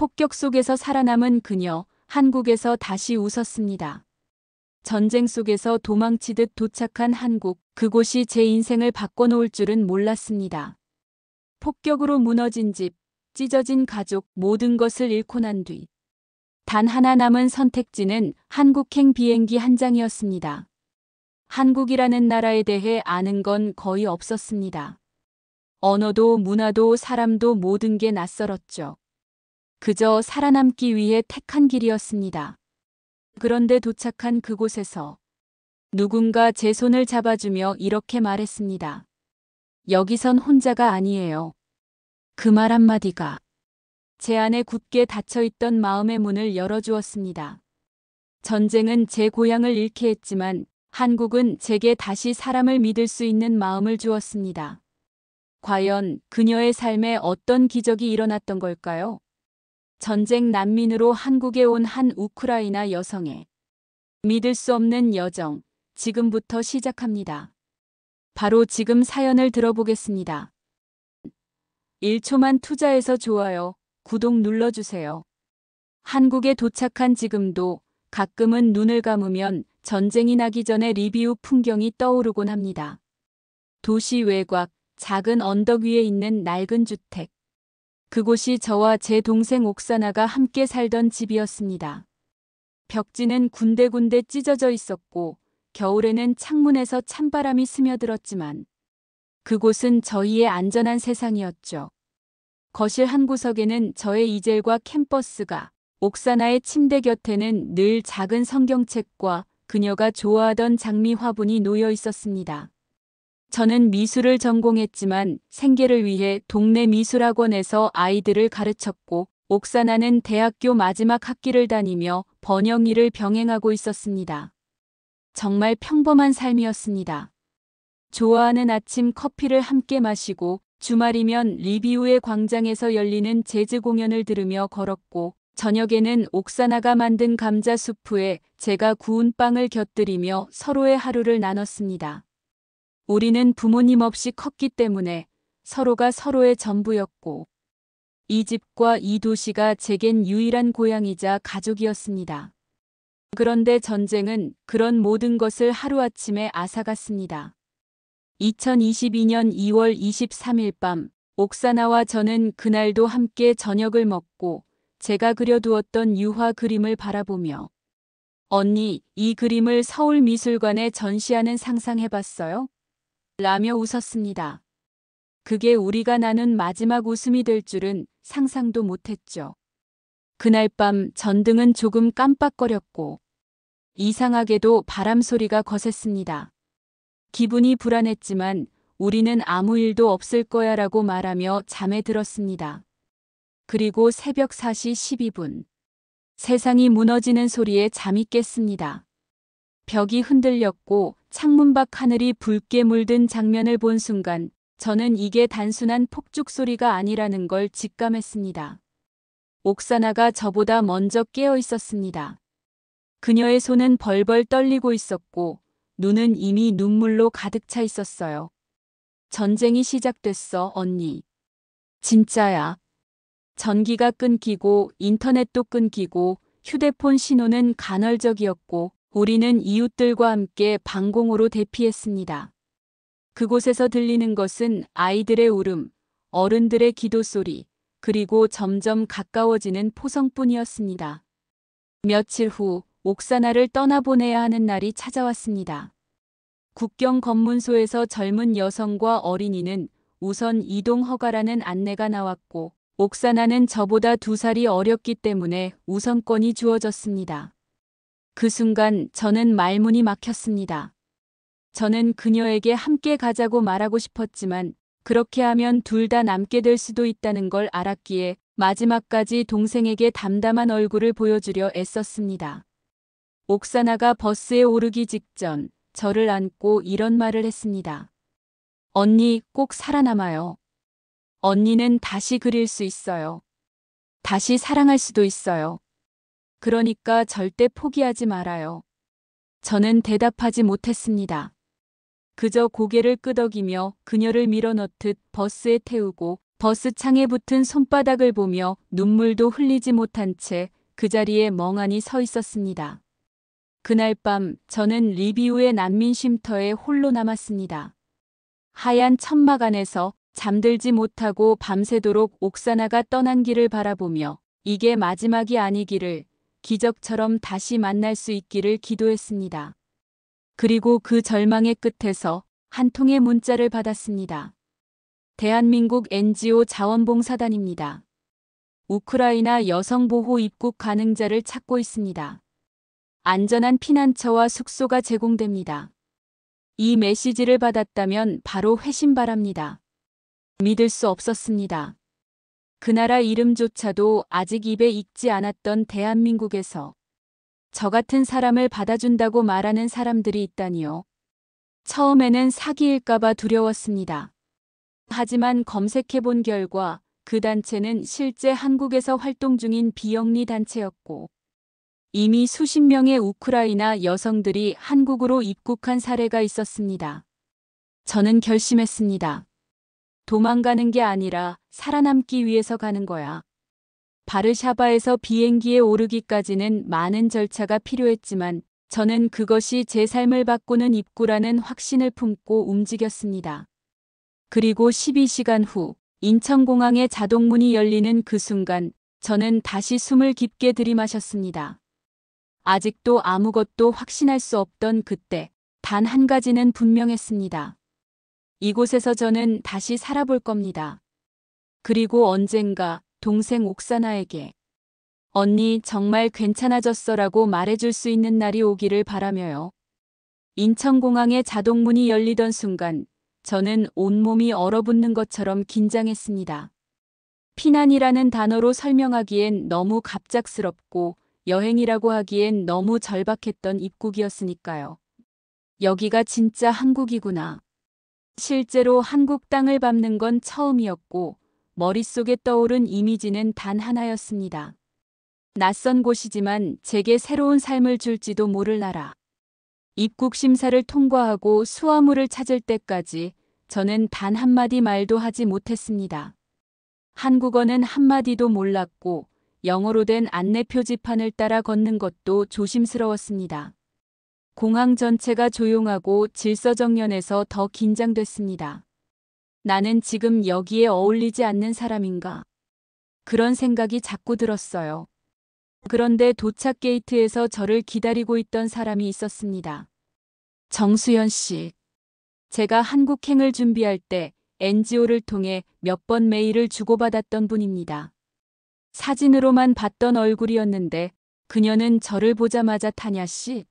폭격 속에서 살아남은 그녀, 한국에서 다시 웃었습니다. 전쟁 속에서 도망치듯 도착한 한국, 그곳이 제 인생을 바꿔놓을 줄은 몰랐습니다. 폭격으로 무너진 집, 찢어진 가족, 모든 것을 잃고 난 뒤 단 하나 남은 선택지는 한국행 비행기 한 장이었습니다. 한국이라는 나라에 대해 아는 건 거의 없었습니다. 언어도 문화도 사람도 모든 게 낯설었죠. 그저 살아남기 위해 택한 길이었습니다. 그런데 도착한 그곳에서 누군가 제 손을 잡아주며 이렇게 말했습니다. 여기선 혼자가 아니에요. 그 말 한마디가 제 안에 굳게 닫혀있던 마음의 문을 열어주었습니다. 전쟁은 제 고향을 잃게 했지만 한국은 제게 다시 사람을 믿을 수 있는 마음을 주었습니다. 과연 그녀의 삶에 어떤 기적이 일어났던 걸까요? 전쟁 난민으로 한국에 온 한 우크라이나 여성의 믿을 수 없는 여정, 지금부터 시작합니다. 바로 지금 사연을 들어보겠습니다. 1초만 투자해서 좋아요, 구독 눌러주세요. 한국에 도착한 지금도 가끔은 눈을 감으면 전쟁이 나기 전에 리비우 풍경이 떠오르곤 합니다. 도시 외곽, 작은 언덕 위에 있는 낡은 주택. 그곳이 저와 제 동생 옥사나가 함께 살던 집이었습니다. 벽지는 군데군데 찢어져 있었고 겨울에는 창문에서 찬바람이 스며들었지만 그곳은 저희의 안전한 세상이었죠. 거실 한 구석에는 저의 이젤과 캠퍼스가, 옥사나의 침대 곁에는 늘 작은 성경책과 그녀가 좋아하던 장미 화분이 놓여 있었습니다. 저는 미술을 전공했지만 생계를 위해 동네 미술학원에서 아이들을 가르쳤고 옥사나는 대학교 마지막 학기를 다니며 번역 일을 병행하고 있었습니다. 정말 평범한 삶이었습니다. 좋아하는 아침 커피를 함께 마시고 주말이면 리비우의 광장에서 열리는 재즈 공연을 들으며 걸었고 저녁에는 옥사나가 만든 감자 수프에 제가 구운 빵을 곁들이며 서로의 하루를 나눴습니다. 우리는 부모님 없이 컸기 때문에 서로가 서로의 전부였고 이 집과 이 도시가 제겐 유일한 고향이자 가족이었습니다. 그런데 전쟁은 그런 모든 것을 하루아침에 앗아갔습니다. 2022년 2월 23일 밤 옥사나와 저는 그날도 함께 저녁을 먹고 제가 그려두었던 유화 그림을 바라보며 언니, 이 그림을 서울미술관에 전시하는 상상해봤어요? 라며 웃었습니다. 그게 우리가 나눈 마지막 웃음이 될 줄은 상상도 못했죠. 그날 밤 전등은 조금 깜빡거렸고 이상하게도 바람 소리가 거셌습니다. 기분이 불안했지만 우리는 아무 일도 없을 거야라고 말하며 잠에 들었습니다. 그리고 새벽 4시 12분. 세상이 무너지는 소리에 잠이 깼습니다. 벽이 흔들렸고 창문 밖 하늘이 붉게 물든 장면을 본 순간 저는 이게 단순한 폭죽 소리가 아니라는 걸 직감했습니다. 옥사나가 저보다 먼저 깨어 있었습니다. 그녀의 손은 벌벌 떨리고 있었고 눈은 이미 눈물로 가득 차 있었어요. 전쟁이 시작됐어, 언니. 진짜야. 전기가 끊기고 인터넷도 끊기고 휴대폰 신호는 간헐적이었고 우리는 이웃들과 함께 방공호로 대피했습니다. 그곳에서 들리는 것은 아이들의 울음, 어른들의 기도 소리, 그리고 점점 가까워지는 포성뿐이었습니다. 며칠 후 옥사나를 떠나보내야 하는 날이 찾아왔습니다. 국경 검문소에서 젊은 여성과 어린이는 우선 이동 허가라는 안내가 나왔고 옥사나는 저보다 2살이 어렸기 때문에 우선권이 주어졌습니다. 그 순간 저는 말문이 막혔습니다. 저는 그녀에게 함께 가자고 말하고 싶었지만 그렇게 하면 둘 다 남게 될 수도 있다는 걸 알았기에 마지막까지 동생에게 담담한 얼굴을 보여주려 애썼습니다. 옥사나가 버스에 오르기 직전 저를 안고 이런 말을 했습니다. 언니 꼭 살아남아요. 언니는 다시 그릴 수 있어요. 다시 사랑할 수도 있어요. 그러니까 절대 포기하지 말아요. 저는 대답하지 못했습니다. 그저 고개를 끄덕이며 그녀를 밀어넣듯 버스에 태우고 버스 창에 붙은 손바닥을 보며 눈물도 흘리지 못한 채 그 자리에 멍하니 서 있었습니다. 그날 밤 저는 리비우의 난민 쉼터에 홀로 남았습니다. 하얀 천막 안에서 잠들지 못하고 밤새도록 옥사나가 떠난 길을 바라보며 이게 마지막이 아니기를, 기적처럼 다시 만날 수 있기를 기도했습니다. 그리고 그 절망의 끝에서 한 통의 문자를 받았습니다. 대한민국 NGO 자원봉사단입니다. 우크라이나 여성보호 입국 가능자를 찾고 있습니다. 안전한 피난처와 숙소가 제공됩니다. 이 메시지를 받았다면 바로 회신 바랍니다. 믿을 수 없었습니다. 그 나라 이름조차도 아직 입에 익지 않았던 대한민국에서 저 같은 사람을 받아준다고 말하는 사람들이 있다니요. 처음에는 사기일까봐 두려웠습니다. 하지만 검색해본 결과 그 단체는 실제 한국에서 활동 중인 비영리 단체였고 이미 수십 명의 우크라이나 여성들이 한국으로 입국한 사례가 있었습니다. 저는 결심했습니다. 도망가는 게 아니라 살아남기 위해서 가는 거야. 바르샤바에서 비행기에 오르기까지는 많은 절차가 필요했지만 저는 그것이 제 삶을 바꾸는 입구라는 확신을 품고 움직였습니다. 그리고 12시간 후 인천공항의 자동문이 열리는 그 순간 저는 다시 숨을 깊게 들이마셨습니다. 아직도 아무것도 확신할 수 없던 그때 단 한 가지는 분명했습니다. 이곳에서 저는 다시 살아볼 겁니다. 그리고 언젠가 동생 옥사나에게 언니 정말 괜찮아졌어라고 말해줄 수 있는 날이 오기를 바라며요. 인천공항의 자동문이 열리던 순간 저는 온몸이 얼어붙는 것처럼 긴장했습니다. 피난이라는 단어로 설명하기엔 너무 갑작스럽고 여행이라고 하기엔 너무 절박했던 입국이었으니까요. 여기가 진짜 한국이구나. 실제로 한국 땅을 밟는 건 처음이었고 머릿속에 떠오른 이미지는 단 하나였습니다. 낯선 곳이지만 제게 새로운 삶을 줄지도 모를 나라. 입국 심사를 통과하고 수화물을 찾을 때까지 저는 단 한마디 말도 하지 못했습니다. 한국어는 한마디도 몰랐고 영어로 된 안내 표지판을 따라 걷는 것도 조심스러웠습니다. 공항 전체가 조용하고 질서정연해서 더 긴장됐습니다. 나는 지금 여기에 어울리지 않는 사람인가? 그런 생각이 자꾸 들었어요. 그런데 도착 게이트에서 저를 기다리고 있던 사람이 있었습니다. 정수연 씨. 제가 한국행을 준비할 때 NGO를 통해 몇 번 메일을 주고받았던 분입니다. 사진으로만 봤던 얼굴이었는데 그녀는 저를 보자마자 타냐 씨?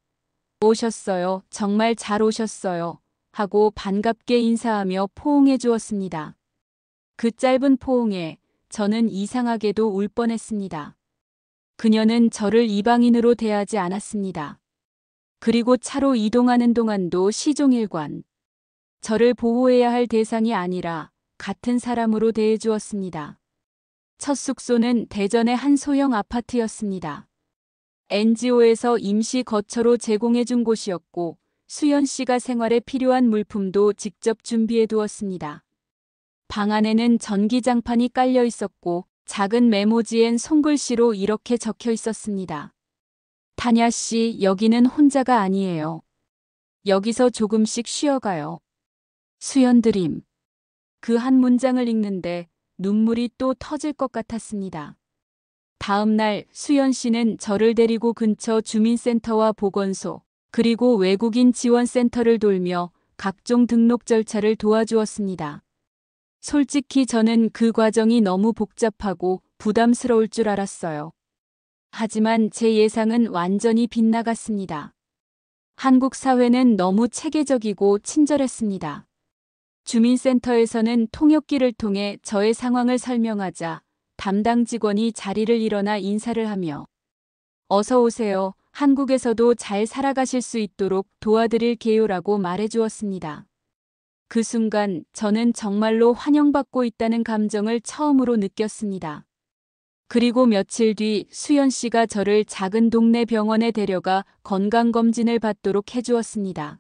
오셨어요. 정말 잘 오셨어요. 하고 반갑게 인사하며 포옹해 주었습니다. 그 짧은 포옹에 저는 이상하게도 울 뻔했습니다. 그녀는 저를 이방인으로 대하지 않았습니다. 그리고 차로 이동하는 동안도 시종일관 저를 보호해야 할 대상이 아니라 같은 사람으로 대해주었습니다. 첫 숙소는 대전의 한 소형 아파트였습니다. NGO에서 임시 거처로 제공해준 곳이었고 수연 씨가 생활에 필요한 물품도 직접 준비해 두었습니다. 방 안에는 전기장판이 깔려 있었고 작은 메모지엔 손글씨로 이렇게 적혀 있었습니다. 타냐 씨, 여기는 혼자가 아니에요. 여기서 조금씩 쉬어가요. 수연 드림. 그 한 문장을 읽는데 눈물이 또 터질 것 같았습니다. 다음 날 수연 씨는 저를 데리고 근처 주민센터와 보건소, 그리고 외국인 지원센터를 돌며 각종 등록 절차를 도와주었습니다. 솔직히 저는 그 과정이 너무 복잡하고 부담스러울 줄 알았어요. 하지만 제 예상은 완전히 빗나갔습니다. 한국 사회는 너무 체계적이고 친절했습니다. 주민센터에서는 통역기를 통해 저의 상황을 설명하자 담당 직원이 자리를 일어나 인사를 하며 어서 오세요. 한국에서도 잘 살아가실 수 있도록 도와드릴게요라고 말해주었습니다. 그 순간 저는 정말로 환영받고 있다는 감정을 처음으로 느꼈습니다. 그리고 며칠 뒤 수연 씨가 저를 작은 동네 병원에 데려가 건강검진을 받도록 해주었습니다.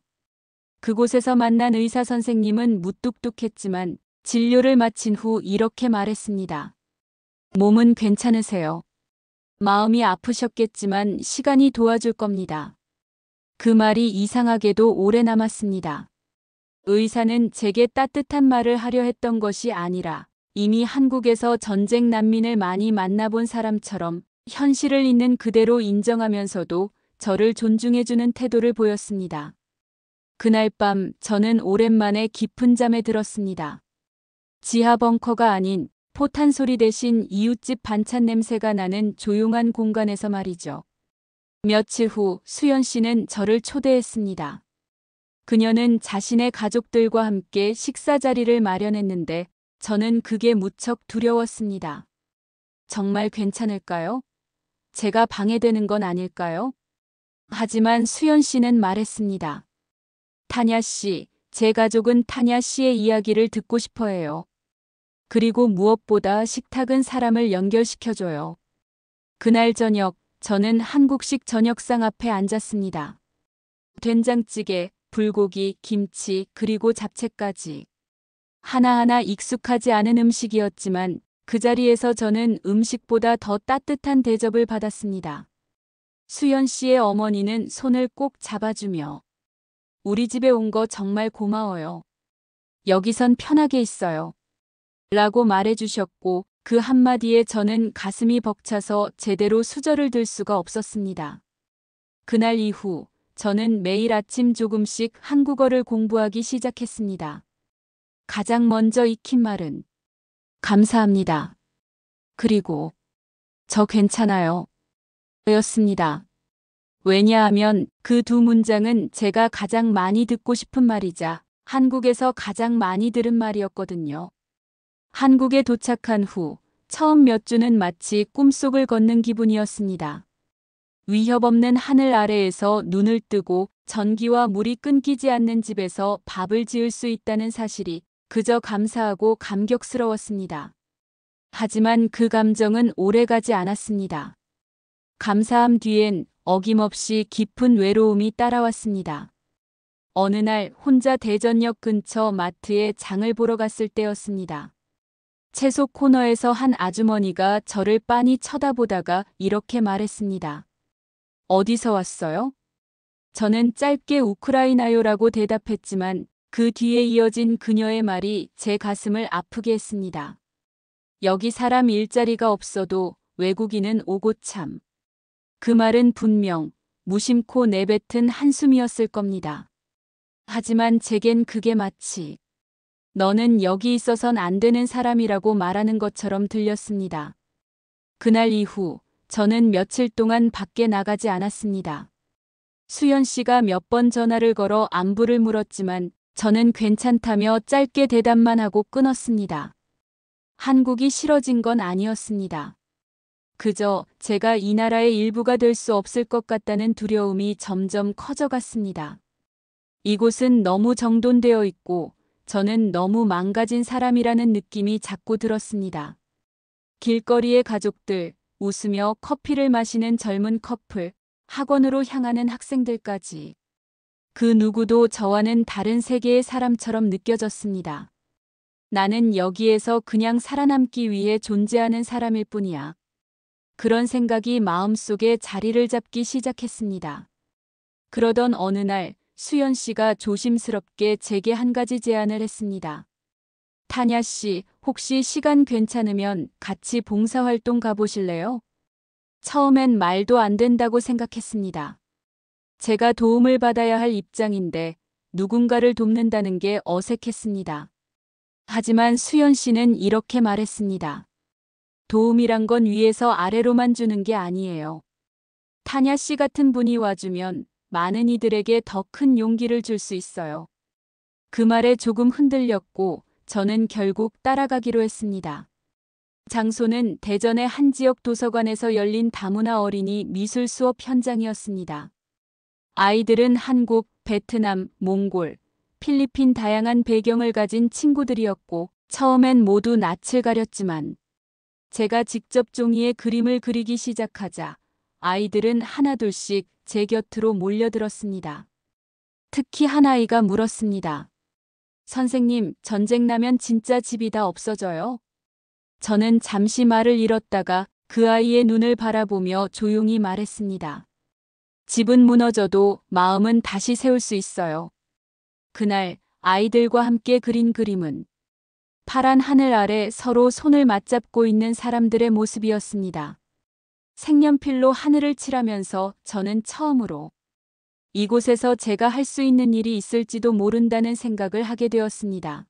그곳에서 만난 의사 선생님은 무뚝뚝했지만 진료를 마친 후 이렇게 말했습니다. 몸은 괜찮으세요? 마음이 아프셨겠지만 시간이 도와줄 겁니다. 그 말이 이상하게도 오래 남았습니다. 의사는 제게 따뜻한 말을 하려 했던 것이 아니라 이미 한국에서 전쟁 난민을 많이 만나본 사람처럼 현실을 있는 그대로 인정하면서도 저를 존중해주는 태도를 보였습니다. 그날 밤 저는 오랜만에 깊은 잠에 들었습니다. 지하 벙커가 아닌 포탄 소리 대신 이웃집 반찬 냄새가 나는 조용한 공간에서 말이죠. 며칠 후 수연 씨는 저를 초대했습니다. 그녀는 자신의 가족들과 함께 식사 자리를 마련했는데 저는 그게 무척 두려웠습니다. 정말 괜찮을까요? 제가 방해되는 건 아닐까요? 하지만 수연 씨는 말했습니다. 타냐 씨, 제 가족은 타냐 씨의 이야기를 듣고 싶어 해요. 그리고 무엇보다 식탁은 사람을 연결시켜줘요. 그날 저녁, 저는 한국식 저녁상 앞에 앉았습니다. 된장찌개, 불고기, 김치, 그리고 잡채까지. 하나하나 익숙하지 않은 음식이었지만 그 자리에서 저는 음식보다 더 따뜻한 대접을 받았습니다. 수연 씨의 어머니는 손을 꼭 잡아주며 우리 집에 온 거 정말 고마워요. 여기선 편하게 있어요. 라고 말해주셨고 그 한마디에 저는 가슴이 벅차서 제대로 수저를 들 수가 없었습니다. 그날 이후 저는 매일 아침 조금씩 한국어를 공부하기 시작했습니다. 가장 먼저 익힌 말은 감사합니다. 그리고 저 괜찮아요. 였습니다. 왜냐하면 그 두 문장은 제가 가장 많이 듣고 싶은 말이자 한국에서 가장 많이 들은 말이었거든요. 한국에 도착한 후 처음 몇 주는 마치 꿈속을 걷는 기분이었습니다. 위협 없는 하늘 아래에서 눈을 뜨고 전기와 물이 끊기지 않는 집에서 밥을 지을 수 있다는 사실이 그저 감사하고 감격스러웠습니다. 하지만 그 감정은 오래가지 않았습니다. 감사함 뒤엔 어김없이 깊은 외로움이 따라왔습니다. 어느 날 혼자 대전역 근처 마트에 장을 보러 갔을 때였습니다. 채소 코너에서 한 아주머니가 저를 빤히 쳐다보다가 이렇게 말했습니다. 어디서 왔어요? 저는 짧게 우크라이나요라고 대답했지만 그 뒤에 이어진 그녀의 말이 제 가슴을 아프게 했습니다. 여기 사람 일자리가 없어도 외국인은 오고 참. 그 말은 분명 무심코 내뱉은 한숨이었을 겁니다. 하지만 제겐 그게 마치 너는 여기 있어선 안 되는 사람이라고 말하는 것처럼 들렸습니다. 그날 이후 저는 며칠 동안 밖에 나가지 않았습니다. 수연 씨가 몇 번 전화를 걸어 안부를 물었지만 저는 괜찮다며 짧게 대답만 하고 끊었습니다. 한국이 싫어진 건 아니었습니다. 그저 제가 이 나라의 일부가 될 수 없을 것 같다는 두려움이 점점 커져갔습니다. 이곳은 너무 정돈되어 있고 저는 너무 망가진 사람이라는 느낌이 자꾸 들었습니다. 길거리의 가족들, 웃으며 커피를 마시는 젊은 커플, 학원으로 향하는 학생들까지. 그 누구도 저와는 다른 세계의 사람처럼 느껴졌습니다. 나는 여기에서 그냥 살아남기 위해 존재하는 사람일 뿐이야. 그런 생각이 마음속에 자리를 잡기 시작했습니다. 그러던 어느 날 수연 씨가 조심스럽게 제게 한 가지 제안을 했습니다. 타냐 씨, 혹시 시간 괜찮으면 같이 봉사활동 가보실래요? 처음엔 말도 안 된다고 생각했습니다. 제가 도움을 받아야 할 입장인데 누군가를 돕는다는 게 어색했습니다. 하지만 수연 씨는 이렇게 말했습니다. 도움이란 건 위에서 아래로만 주는 게 아니에요. 타냐 씨 같은 분이 와주면 많은 이들에게 더 큰 용기를 줄 수 있어요. 그 말에 조금 흔들렸고 저는 결국 따라가기로 했습니다. 장소는 대전의 한 지역 도서관에서 열린 다문화 어린이 미술 수업 현장이었습니다. 아이들은 한국, 베트남, 몽골, 필리핀 다양한 배경을 가진 친구들이었고 처음엔 모두 낯을 가렸지만 제가 직접 종이에 그림을 그리기 시작하자 아이들은 하나둘씩 제 곁으로 몰려들었습니다. 특히 한 아이가 물었습니다. 선생님, 전쟁 나면 진짜 집이 다 없어져요? 저는 잠시 말을 잃었다가 그 아이의 눈을 바라보며 조용히 말했습니다. 집은 무너져도 마음은 다시 세울 수 있어요. 그날 아이들과 함께 그린 그림은 파란 하늘 아래 서로 손을 맞잡고 있는 사람들의 모습이었습니다. 색연필로 하늘을 칠하면서 저는 처음으로 이곳에서 제가 할 수 있는 일이 있을지도 모른다는 생각을 하게 되었습니다.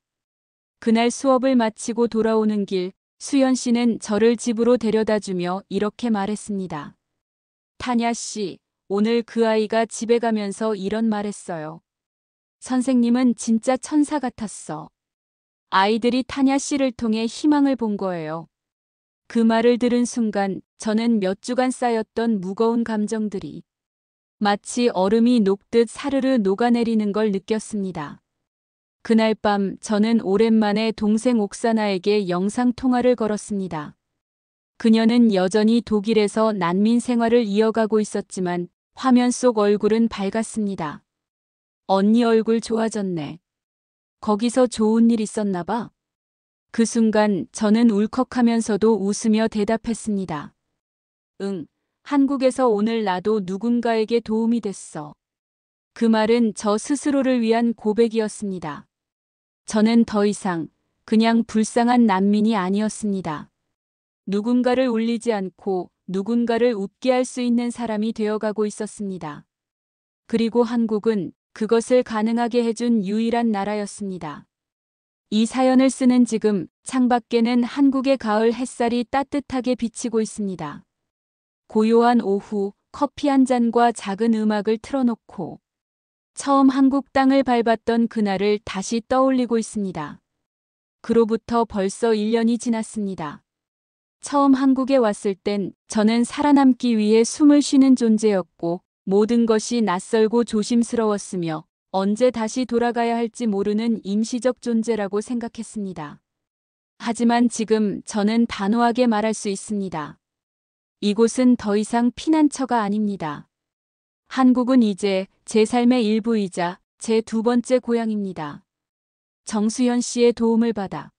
그날 수업을 마치고 돌아오는 길, 수연 씨는 저를 집으로 데려다 주며 이렇게 말했습니다. 타냐 씨, 오늘 그 아이가 집에 가면서 이런 말했어요. 선생님은 진짜 천사 같았어. 아이들이 타냐 씨를 통해 희망을 본 거예요. 그 말을 들은 순간 저는 몇 주간 쌓였던 무거운 감정들이 마치 얼음이 녹듯 사르르 녹아내리는 걸 느꼈습니다. 그날 밤 저는 오랜만에 동생 옥사나에게 영상통화를 걸었습니다. 그녀는 여전히 독일에서 난민 생활을 이어가고 있었지만 화면 속 얼굴은 밝았습니다. 언니 얼굴 좋아졌네. 거기서 좋은 일 있었나 봐. 그 순간 저는 울컥하면서도 웃으며 대답했습니다. 응, 한국에서 오늘 나도 누군가에게 도움이 됐어. 그 말은 저 스스로를 위한 고백이었습니다. 저는 더 이상 그냥 불쌍한 난민이 아니었습니다. 누군가를 울리지 않고 누군가를 웃게 할 수 있는 사람이 되어가고 있었습니다. 그리고 한국은 그것을 가능하게 해준 유일한 나라였습니다. 이 사연을 쓰는 지금 창밖에는 한국의 가을 햇살이 따뜻하게 비치고 있습니다. 고요한 오후 커피 한 잔과 작은 음악을 틀어놓고 처음 한국 땅을 밟았던 그날을 다시 떠올리고 있습니다. 그로부터 벌써 1년이 지났습니다. 처음 한국에 왔을 땐 저는 살아남기 위해 숨을 쉬는 존재였고 모든 것이 낯설고 조심스러웠으며 언제 다시 돌아가야 할지 모르는 임시적 존재라고 생각했습니다. 하지만 지금 저는 단호하게 말할 수 있습니다. 이곳은 더 이상 피난처가 아닙니다. 한국은 이제 제 삶의 일부이자 제 두 번째 고향입니다. 정수현 씨의 도움을 받아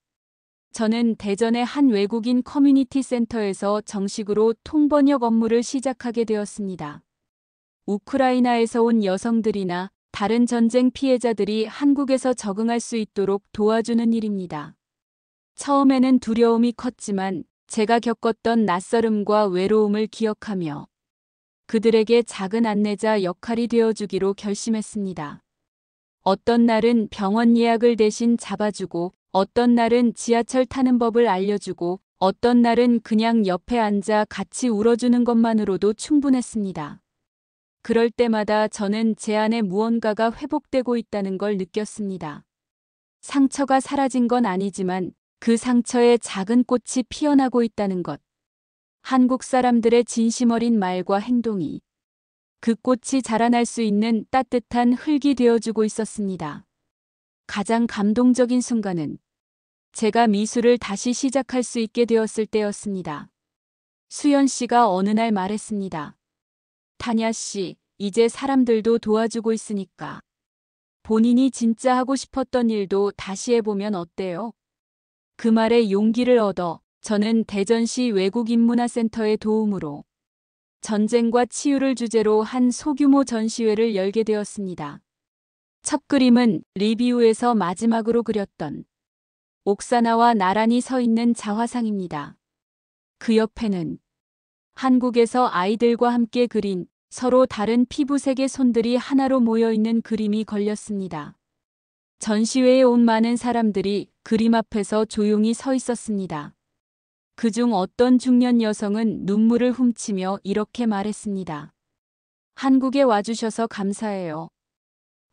저는 대전의 한 외국인 커뮤니티 센터에서 정식으로 통번역 업무를 시작하게 되었습니다. 우크라이나에서 온 여성들이나 다른 전쟁 피해자들이 한국에서 적응할 수 있도록 도와주는 일입니다. 처음에는 두려움이 컸지만 제가 겪었던 낯설음과 외로움을 기억하며 그들에게 작은 안내자 역할이 되어주기로 결심했습니다. 어떤 날은 병원 예약을 대신 잡아주고 어떤 날은 지하철 타는 법을 알려주고 어떤 날은 그냥 옆에 앉아 같이 울어주는 것만으로도 충분했습니다. 그럴 때마다 저는 제 안에 무언가가 회복되고 있다는 걸 느꼈습니다. 상처가 사라진 건 아니지만 그 상처에 작은 꽃이 피어나고 있다는 것. 한국 사람들의 진심 어린 말과 행동이 그 꽃이 자라날 수 있는 따뜻한 흙이 되어주고 있었습니다. 가장 감동적인 순간은 제가 미술을 다시 시작할 수 있게 되었을 때였습니다. 수연 씨가 어느 날 말했습니다. 타냐 씨, 이제 사람들도 도와주고 있으니까 본인이 진짜 하고 싶었던 일도 다시 해보면 어때요? 그 말에 용기를 얻어 저는 대전시 외국인문화센터의 도움으로 전쟁과 치유를 주제로 한 소규모 전시회를 열게 되었습니다. 첫 그림은 리비우에서 마지막으로 그렸던 옥사나와 나란히 서 있는 자화상입니다. 그 옆에는 한국에서 아이들과 함께 그린 서로 다른 피부색의 손들이 하나로 모여 있는 그림이 걸렸습니다. 전시회에 온 많은 사람들이 그림 앞에서 조용히 서 있었습니다. 그중 어떤 중년 여성은 눈물을 훔치며 이렇게 말했습니다. 한국에 와주셔서 감사해요.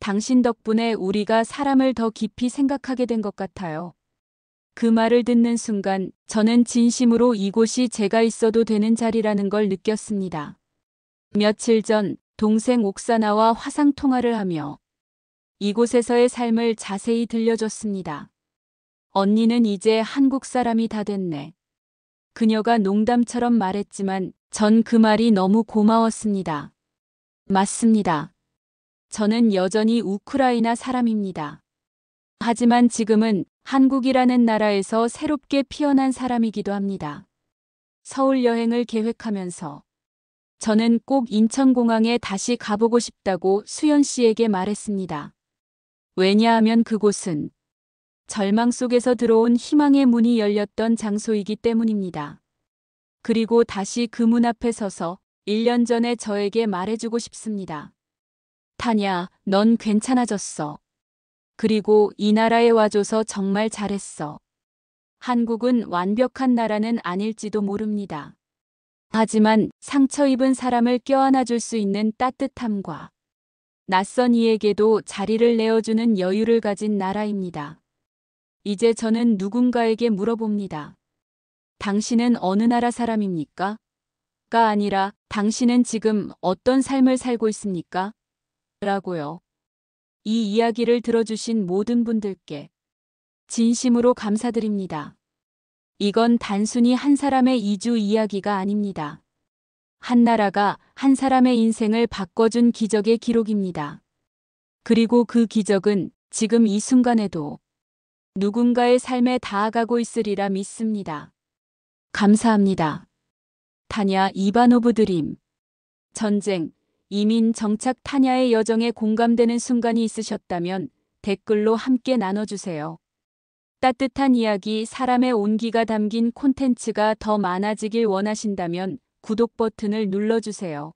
당신 덕분에 우리가 사람을 더 깊이 생각하게 된 것 같아요. 그 말을 듣는 순간 저는 진심으로 이곳이 제가 있어도 되는 자리라는 걸 느꼈습니다. 며칠 전 동생 옥사나와 화상통화를 하며 이곳에서의 삶을 자세히 들려줬습니다. 언니는 이제 한국 사람이 다 됐네. 그녀가 농담처럼 말했지만 전 그 말이 너무 고마웠습니다. 맞습니다. 저는 여전히 우크라이나 사람입니다. 하지만 지금은 한국이라는 나라에서 새롭게 피어난 사람이기도 합니다. 서울 여행을 계획하면서 저는 꼭 인천공항에 다시 가보고 싶다고 수연 씨에게 말했습니다. 왜냐하면 그곳은 절망 속에서 들어온 희망의 문이 열렸던 장소이기 때문입니다. 그리고 다시 그 문 앞에 서서 1년 전에 저에게 말해주고 싶습니다. 타냐, 넌 괜찮아졌어. 그리고 이 나라에 와줘서 정말 잘했어. 한국은 완벽한 나라는 아닐지도 모릅니다. 하지만 상처 입은 사람을 껴안아줄 수 있는 따뜻함과 낯선 이에게도 자리를 내어주는 여유를 가진 나라입니다. 이제 저는 누군가에게 물어봅니다. 당신은 어느 나라 사람입니까? 가 아니라 당신은 지금 어떤 삶을 살고 있습니까? 라고요. 이 이야기를 들어주신 모든 분들께 진심으로 감사드립니다. 이건 단순히 한 사람의 이주 이야기가 아닙니다. 한 나라가 한 사람의 인생을 바꿔준 기적의 기록입니다. 그리고 그 기적은 지금 이 순간에도 누군가의 삶에 닿아가고 있으리라 믿습니다. 감사합니다. 타냐 이바노브 드림. 전쟁, 이민 정착 타냐의 여정에 공감되는 순간이 있으셨다면 댓글로 함께 나눠주세요. 따뜻한 이야기, 사람의 온기가 담긴 콘텐츠가 더 많아지길 원하신다면 구독 버튼을 눌러주세요.